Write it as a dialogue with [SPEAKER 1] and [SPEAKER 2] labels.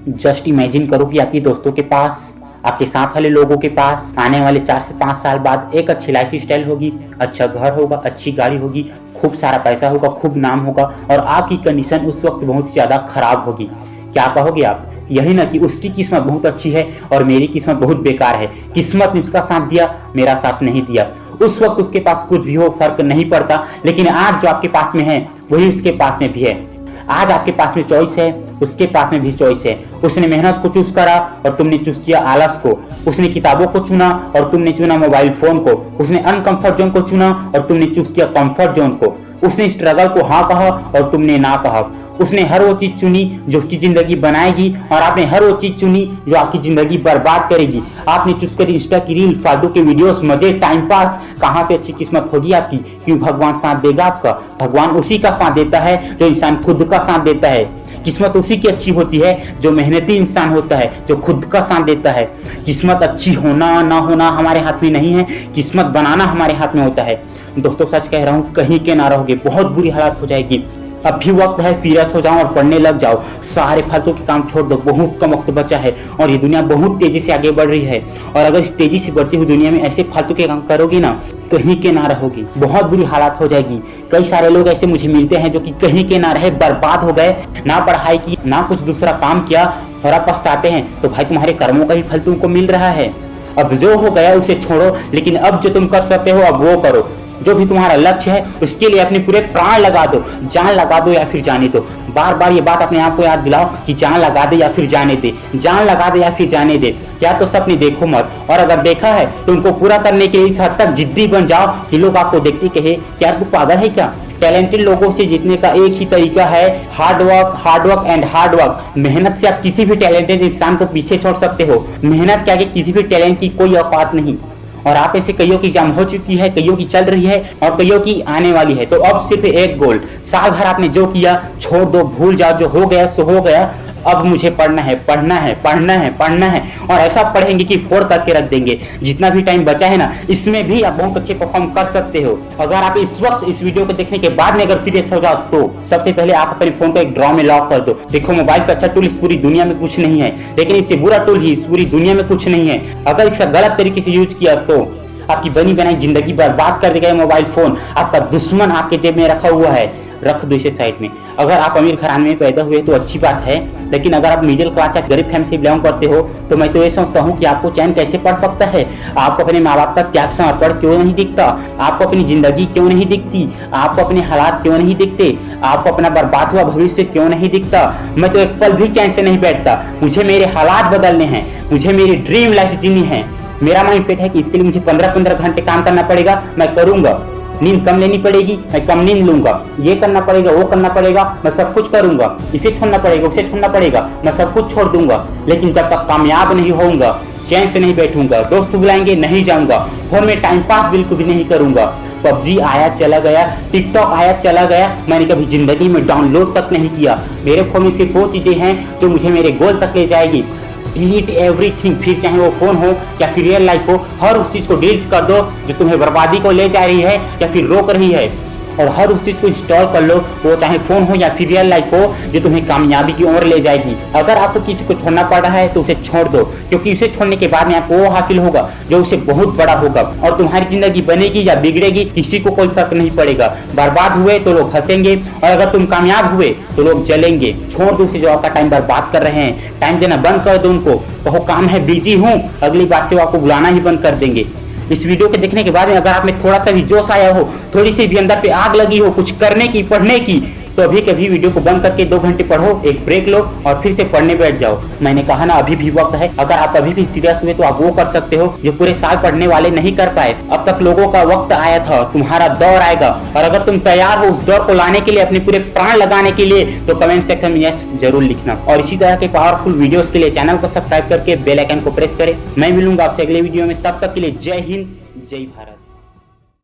[SPEAKER 1] Just imagine करो कि आपके दोस्तों के पास, आपके साथ वाले लोगों के पास आने वाले 4 से 5 साल बाद एक अच्छी लाइफ स्टाइल होगी, अच्छा घर होगा, अच्छी गाड़ी होगी, खूब सारा पैसा होगा, खूब नाम होगा, और आपकी कंडीशन उस वक्त बहुत ज़्यादा खराब होगी। क्या कहोगे आप? यही ना कि उसकी किस्मत बहुत अच्छी है और मेरी किस्मत बहुत बेकार है। किस्मत ने उसका साथ दिया, मेरा साथ नहीं दिया। उस वक्त उसके पास कुछ भी हो फर्क नहीं पड़ता, लेकिन आज जो आपके पास में है वही उसके पास में भी है। आज आपके पास में चॉइस है, उसके पास में भी चॉइस है। उसने मेहनत को चूज करा और तुमने चूज किया आलस को। उसने किताबों को चुना और तुमने चुना मोबाइल फोन को। उसने अनकंफर्ट जोन को चुना और तुमने चूज किया कंफर्ट जोन को। उसने स्ट्रगल को हाँ कहा और तुमने ना कहा। उसने हर वो चीज चुनी जो उसकी जिंदगी बनाएगी और आपने हर वो चीज चुनी जो आपकी जिंदगी बर्बाद करेगी। आपने चूज करी इंस्टा की रील, फालतू के वीडियोस, मजे, टाइम पास। कहाँ पे अच्छी किस्मत होगी आपकी? क्यों भगवान साथ देगा आपका? भगवान उसी का साथ देता है जो इंसान खुद का साथ देता है। किस्मत उसी की अच्छी होती है जो मेहनती इंसान होता है, जो खुद का साथ देता है। किस्मत अच्छी होना ना होना हमारे हाथ में नहीं है, किस्मत बनाना हमारे हाथ में होता है। दोस्तों सच कह रहा हूँ, कहीं के ना रहोगे, बहुत बुरी हालत हो जाएगी। अब भी वक्त है, सीरियस हो जाओ और पढ़ने लग जाओ। सारे फालतू के काम छोड़ दो, बहुत कम वक्त बचा है और ये दुनिया बहुत तेजी से आगे बढ़ रही है। और अगर इस तेजी से बढ़ती हुई दुनिया में ऐसे फालतू के काम करोगी ना, कहीं के ना रहोगी, बहुत बुरी हालत हो जाएगी। कई सारे लोग ऐसे मुझे मिलते हैं जो कि कहीं के ना रहे, बर्बाद हो गए, ना पढ़ाई की, ना कुछ दूसरा काम किया, और आप पछताते हैं। तो भाई तुम्हारे कर्मों का ही फल तुमको मिल रहा है। अब जो हो गया उसे छोड़ो, लेकिन अब जो तुम कर सकते हो अब वो करो। जो भी तुम्हारा लक्ष्य है उसके लिए अपने पूरे प्राण लगा दो, जान लगा दो या फिर जाने दो। बार बार ये बात अपने आप को याद दिलाओ कि जान लगा दे या फिर जाने दे, जान लगा दे या फिर जाने दे। या तो सपने देखो मत, और अगर देखा है तो उनको पूरा करने के लिए इस हद तक जिद्दी बन जाओ कि लोग आपको देखते कहे क्या तू पागल है क्या। टैलेंटेड लोगों से जीतने का एक ही तरीका है, hard work and hard work. मेहनत से आप किसी भी टैलेंटेड इंसान को पीछे छोड़ सकते हो। मेहनत के आगे किसी भी टैलेंट की कोई औकात नहीं। और आप ऐसे कईयों की एग्जाम हो चुकी है, कईयों की चल रही है और कईयों की आने वाली है। तो अब सिर्फ एक गोल, साल भर आपने जो किया छोड़ दो, भूल जाओ, जो हो गया सो हो गया। अब मुझे पढ़ना है, पढ़ना है, पढ़ना है, पढ़ना है, और ऐसा पढ़ेंगे कि 4 करके रख देंगे। जितना भी टाइम बचा है ना, इसमें भी आप बहुत अच्छे परफॉर्म कर सकते हो। अगर आप इस वक्त इस वीडियो को देखने के बाद में अगर सीरियस हो जाओ तो सबसे पहले आप अपने फोन को एक ड्रॉ में लॉक कर दो। देखो, मोबाइल से अच्छा टूल इस पूरी दुनिया में कुछ नहीं है, लेकिन इससे बुरा टूल ही इस पूरी दुनिया में कुछ नहीं है। अगर इसका गलत तरीके से यूज किया तो आपकी बनी बनाई जिंदगी बर्बाद कर देगा। मोबाइल फोन आपका दुश्मन आपके जेब में रखा हुआ है, रख दो इसे साइड में। अगर आप अमीर घराने में पैदा हुए तो अच्छी बात है, लेकिन अगर आप मिडिल क्लास या गरीब फैमिली से बिलोंग करते हो तो मैं तो ये सोचता हूँ कि आपको चैन कैसे पड़ सकता है। आपको अपने माँ बाप का त्याग समर्पण क्यों नहीं दिखता? आपको अपनी जिंदगी क्यों नहीं दिखती? आपको अपने हालात क्यों नहीं दिखते? आपको अपना बर्बाद हुआ भविष्य क्यों नहीं दिखता? मैं तो एक पल भी चैन से नहीं बैठता। मुझे मेरे हालात बदलने हैं, मुझे मेरी ड्रीम लाइफ जीनी है। मेरा माइंड सेट है कि इसके लिए मुझे 15-15 घंटे काम करना पड़ेगा, मैं करूंगा। नींद कम लेनी पड़ेगी, मैं कम नींद लूंगा। ये करना पड़ेगा, वो करना पड़ेगा, मैं सब कुछ करूंगा। इसे छोड़ना पड़ेगा, उसे छोड़ना पड़ेगा, मैं सब कुछ छोड़ दूंगा। लेकिन जब तक कामयाब नहीं होऊंगा, चैन से नहीं बैठूंगा। दोस्त बुलाएंगे नहीं जाऊंगा, फोन में टाइम पास बिल्कुल भी नहीं करूंगा। पबजी आया चला गया, टिकटॉक आया चला गया, मैंने कभी जिंदगी में डाउनलोड तक नहीं किया। मेरे फोन में सिर्फ वो चीजें हैं जो मुझे मेरे गोल तक ले जाएगी। डिलीट एवरीथिंग, फिर चाहे वो फोन हो या फिर रियल लाइफ हो, हर उस चीज को डिलीट कर दो जो तुम्हें बर्बादी को ले जा रही है या फिर रोक रही है, और हर उस चीज को इंस्टॉल कर लो, वो चाहे फोन हो या फिर रियल लाइफ हो, जो तुम्हें कामयाबी की ओर ले जाएगी। अगर आपको किसी को छोड़ना पड़ रहा है तो उसे छोड़ दो, क्योंकि उसे छोड़ने के बाद में आपको वो हासिल होगा जो उसे बहुत बड़ा होगा, और तुम्हारी जिंदगी बनेगी या बिगड़ेगी किसी को कोई फर्क नहीं पड़ेगा। बर्बाद हुए तो लोग हंसेंगे, और अगर तुम कामयाब हुए तो लोग जलेंगे। छोड़ दो उसे जो आपका टाइम बर्बाद कर रहे हैं, टाइम देना बंद कर दो उनको। कहो काम है, बिजी हूँ, अगली बात से वो आपको बुलाना ही बंद कर देंगे। इस वीडियो को देखने के बाद में अगर आप में थोड़ा सा भी जोश आया हो, थोड़ी सी भी अंदर से आग लगी हो कुछ करने की, पढ़ने की, तो अभी कभी वीडियो को बंद करके 2 घंटे पढ़ो, एक ब्रेक लो और फिर से पढ़ने बैठ जाओ। मैंने कहा ना, अभी भी वक्त है। अगर आप अभी भी सीरियस हुए तो आप वो कर सकते हो जो पूरे साल पढ़ने वाले नहीं कर पाए। अब तक लोगों का वक्त आया था, तुम्हारा दौर आएगा, और अगर तुम तैयार हो उस दौर को लाने के लिए, अपने पूरे प्राण लगाने के लिए, तो कमेंट सेक्शन में यस जरूर लिखना। और इसी तरह के पावरफुल वीडियोस के लिए चैनल को सब्सक्राइब करके बेल आइकन को प्रेस करें। मैं मिलूंगा आपसे अगले वीडियो में, तब तक के लिए जय हिंद, जय भारत।